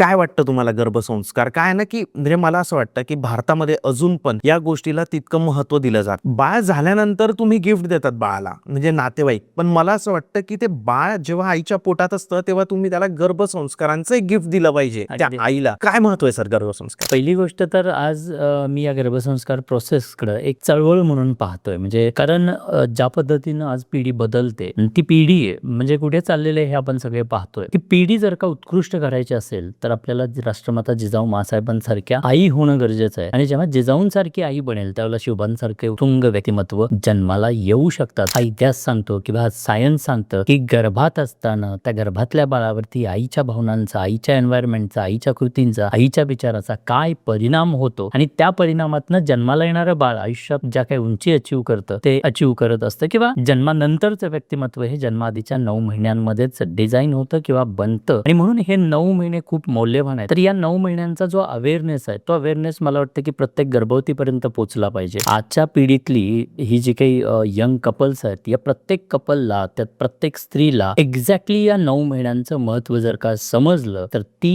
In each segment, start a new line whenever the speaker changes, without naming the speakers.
काय वाटतं तुम्हाला गर्भसंस्कार काय ना, की म्हणजे मला असं वाटतं की भारतामध्ये अजून पण या गोष्टीला तितकं महत्त्व दिलं जातं. बाळ झाल्यानंतर तुम्ही गिफ्ट देतात बाळाला, म्हणजे नातेवाईक. पण मला असं वाटतं की ते बाळ जेव्हा आईच्या पोटात असतं तेव्हा तुम्ही त्याला गर्भसंस्कारांचं एक गिफ्ट दिलं पाहिजे त्या
अगदी.
आईला. काय महत्त्व आहे सर गर्भसंस्कार?
पहिली गोष्ट तर आज मी या गर्भसंस्कार प्रोसेसकडे एक चळवळ म्हणून पाहतोय. म्हणजे कारण ज्या पद्धतीनं आज पिढी बदलते आणि ती पिढी म्हणजे कुठे चाललेली आहे हे आपण सगळे पाहतोय. ती पिढी जर का उत्कृष्ट करायची असेल तर आपल्याला राष्ट्रमाता जिजाऊ माँसाहेबांसारख्या आई होणं गरजेचं आहे. आणि जेव्हा जिजाऊंसारखी आई बनेल त्यावेळेला शिवबांसारखे उत्तुंग व्यक्तिमत्व जन्माला येऊ शकतात. हा इतिहास सांगतो किंवा सायन्स सांगतं की गर्भात असताना त्या गर्भातल्या बाळावरती आईच्या भावनांचा, आईच्या एन्व्हायरमेंटचा, आईच्या कृतींचा, आईच्या विचाराचा काय परिणाम होतो आणि त्या परिणामातनं जन्माला येणारं बाळ आयुष्यात ज्या काही उंची अचीव्ह करतं ते अचीव्ह करत असतं किंवा जन्मानंतरचं व्यक्तिमत्व हे जन्माआधीच्या 9 महिन्यांमध्येच डिझाईन होतं किंवा बनतं. आणि म्हणून हे 9 महिने खूप मौल्यवान आहेत. तर या 9 महिन्यांचा जो अवेअरनेस आहे तो अवेअरनेस मला वाटतं की प्रत्येक गर्भवतीपर्यंत पोहोचला पाहिजे. आजच्या पिढीतली ही जी काही यंग कपल्स आहेत या प्रत्येक कपलला, त्या प्रत्येक स्त्रीला एक्झॅक्टली या 9 महिन्यांचं महत्त्व जर का समजलं तर ती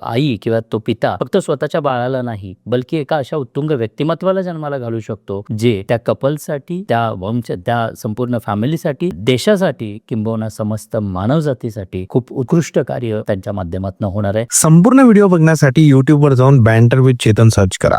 आई किंवा तो पिता फक्त स्वतःच्या बाळाला नाही बल्कि एका अशा उत्तुंग व्यक्तिमत्वाला जन्माला घालू शकतो जे त्या कपलसाठी, त्या संपूर्ण फॅमिलीसाठी, देशासाठी किंबहुना समस्त मानवजातीसाठी खूप उत्कृष्ट कार्य त्यांच्या माध्यमातून होणार आहे.
संपूर्ण व्हिडिओ बघण्यासाठी YouTube वर जाऊन बँटर विथ चेतन सर्च करा.